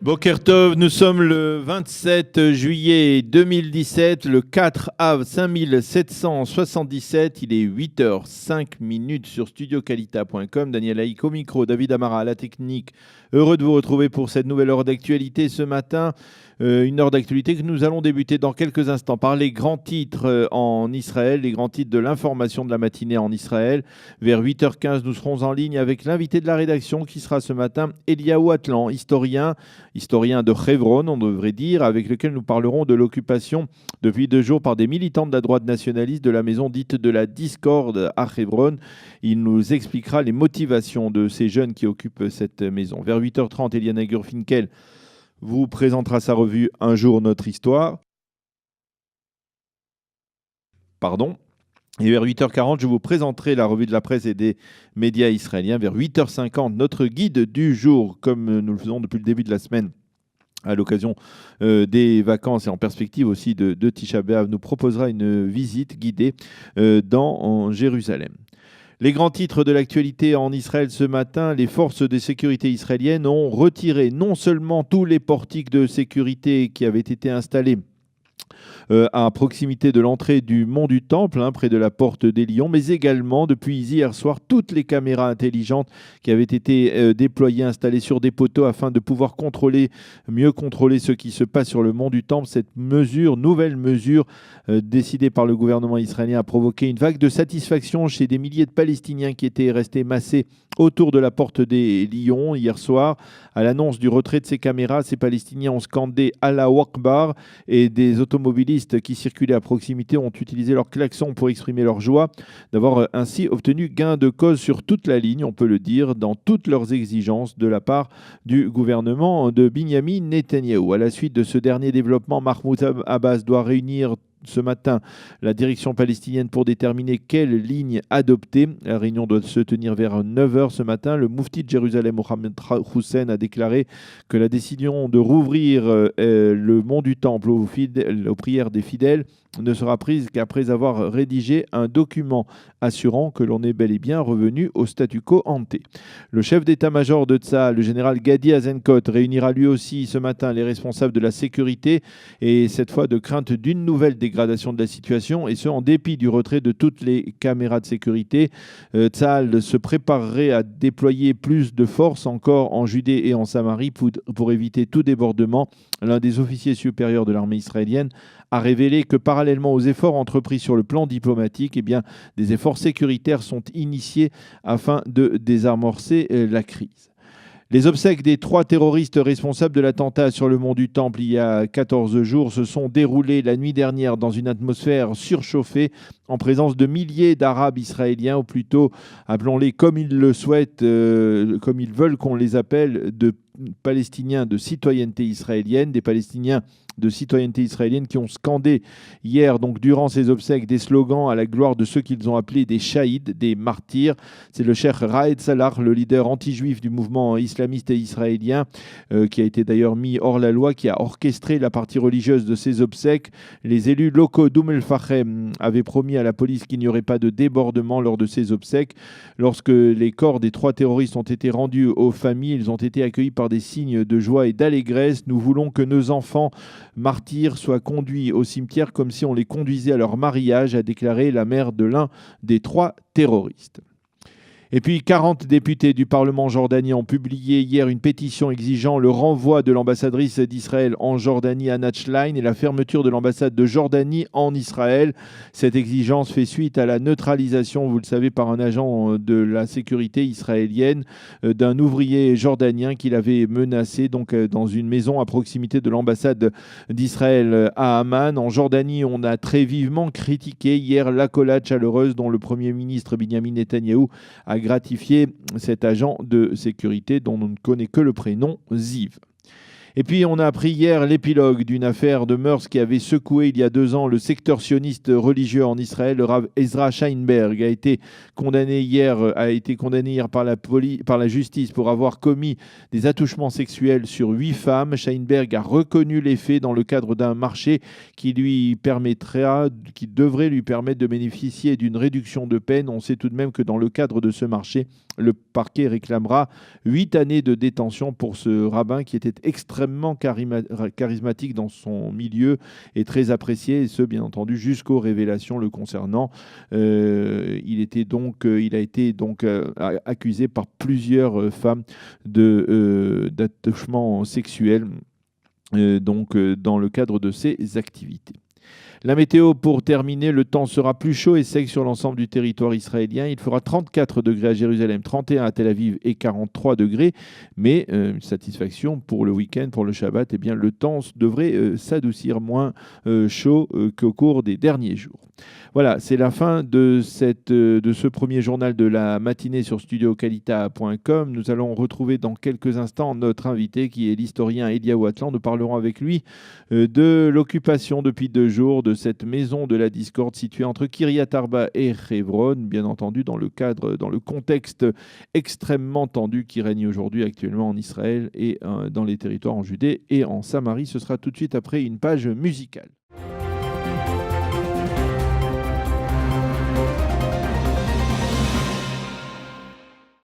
Boker Tov, nous sommes le 27 juillet 2017, le 4 av 5777, il est 8h05 sur studiocalita.com. Daniel Haïk au micro, David Amara à la technique. Heureux de vous retrouver pour cette nouvelle heure d'actualité ce matin. Une heure d'actualité que nous allons débuter dans quelques instants par les grands titres en Israël, les grands titres de l'information de la matinée en Israël. Vers 8h15, nous serons en ligne avec l'invité de la rédaction qui sera ce matin Eliaou Atlan, historien de Hebron, on devrait dire, avec lequel nous parlerons de l'occupation depuis 2 jours par des militants de la droite nationaliste de la maison dite de la discorde à Hebron. Il nous expliquera les motivations de ces jeunes qui occupent cette maison. Vers 8h30, Eliana Gurfinkel vous présentera sa revue Un jour notre histoire. Et vers 8h40, je vous présenterai la revue de la presse et des médias israéliens. Vers 8h50, notre guide du jour, comme nous le faisons depuis le début de la semaine, à l'occasion des vacances et en perspective aussi de Tisha B'Av, nous proposera une visite guidée dans Jérusalem. Les grands titres de l'actualité en Israël ce matin, les forces de sécurité israéliennes ont retiré non seulement tous les portiques de sécurité qui avaient été installés à proximité de l'entrée du mont du Temple, près de la porte des Lions, mais également, depuis hier soir, toutes les caméras intelligentes qui avaient été déployées, installées sur des poteaux afin de pouvoir mieux contrôler ce qui se passe sur le mont du Temple. Cette nouvelle mesure décidée par le gouvernement israélien a provoqué une vague de satisfaction chez des milliers de Palestiniens qui étaient restés massés autour de la porte des Lions hier soir. À l'annonce du retrait de ces caméras, ces Palestiniens ont scandé Allahu Akbar et des automobilistes qui circulaient à proximité ont utilisé leur klaxon pour exprimer leur joie d'avoir ainsi obtenu gain de cause sur toute la ligne, on peut le dire, dans toutes leurs exigences de la part du gouvernement de Binyamin Netanyahou. À la suite de ce dernier développement, Mahmoud Abbas doit réunir ce matin la direction palestinienne pour déterminer quelle ligne adopter. La réunion doit se tenir vers 9h ce matin. Le moufti de Jérusalem, Mohamed Hussein, a déclaré que la décision de rouvrir le mont du Temple aux prières des fidèles ne sera prise qu'après avoir rédigé un document assurant que l'on est bel et bien revenu au statu quo ante. Le chef d'état-major de Tsahal, le général Gadi Azenkot, réunira lui aussi ce matin les responsables de la sécurité et cette fois de crainte d'une nouvelle dégradation de la situation, et ce en dépit du retrait de toutes les caméras de sécurité. Tsahal se préparerait à déployer plus de forces encore en Judée et en Samarie pour éviter tout débordement. L'un des officiers supérieurs de l'armée israélienne a révélé que parallèlement aux efforts entrepris sur le plan diplomatique, des efforts sécuritaires sont initiés afin de désamorcer la crise. Les obsèques des 3 terroristes responsables de l'attentat sur le mont du Temple il y a 14 jours se sont déroulées la nuit dernière dans une atmosphère surchauffée en présence de milliers d'Arabes israéliens, ou plutôt, appelons-les comme ils le souhaitent, comme ils veulent qu'on les appelle, de Palestiniens de citoyenneté israélienne, des Palestiniens de citoyenneté israélienne qui ont scandé hier, donc durant ces obsèques, des slogans à la gloire de ceux qu'ils ont appelés des shahids, des martyrs. C'est le cheikh Raed Salah, le leader anti-juif du mouvement islamiste et israélien, qui a été d'ailleurs mis hors la loi, qui a orchestré la partie religieuse de ces obsèques. Les élus locaux d'Oum el-Fachem avaient promis à la police qu'il n'y aurait pas de débordement lors de ces obsèques. Lorsque les corps des 3 terroristes ont été rendus aux familles, ils ont été accueillis par des signes de joie et d'allégresse. Nous voulons que nos enfants martyrs soient conduits au cimetière comme si on les conduisait à leur mariage, a déclaré la mère de l'un des 3 terroristes. Et puis 40 députés du Parlement jordanien ont publié hier une pétition exigeant le renvoi de l'ambassadrice d'Israël en Jordanie, Anat Schlein, et la fermeture de l'ambassade de Jordanie en Israël. Cette exigence fait suite à la neutralisation, vous le savez, par un agent de la sécurité israélienne d'un ouvrier jordanien qui l'avait menacé dans une maison à proximité de l'ambassade d'Israël à Amman. En Jordanie, on a très vivement critiqué hier l'accolade chaleureuse dont le Premier ministre Binyamin Netanyahou a gratifié cet agent de sécurité dont on ne connaît que le prénom, Ziv. Et puis, on a appris hier l'épilogue d'une affaire de mœurs qui avait secoué il y a 2 ans le secteur sioniste religieux en Israël. Le Rav Ezra Sheinberg a été condamné hier par la justice pour avoir commis des attouchements sexuels sur 8 femmes. Sheinberg a reconnu les faits dans le cadre d'un marché qui devrait lui permettre de bénéficier d'une réduction de peine. On sait tout de même que dans le cadre de ce marché, le parquet réclamera 8 années de détention pour ce rabbin qui était extrêmement extrêmement charismatique dans son milieu et très apprécié, et ce, bien entendu, jusqu'aux révélations le concernant. Il a été donc accusé par plusieurs femmes d'attouchement sexuel dans le cadre de ses activités. La météo pour terminer, le temps sera plus chaud et sec sur l'ensemble du territoire israélien. Il fera 34 degrés à Jérusalem, 31 à Tel Aviv et 43 degrés. Mais une satisfaction pour le week-end, pour le Shabbat, eh bien, le temps devrait s'adoucir, moins chaud qu'au cours des derniers jours. Voilà, c'est la fin de ce premier journal de la matinée sur studiocalita.com. Nous allons retrouver dans quelques instants notre invité qui est l'historien Eliaou Atlan. Nous parlerons avec lui de l'occupation depuis 2 jours de cette maison de la discorde située entre Kiryat Arba et Hebron, bien entendu dans le contexte extrêmement tendu qui règne aujourd'hui actuellement en Israël et dans les territoires en Judée et en Samarie. Ce sera tout de suite après une page musicale.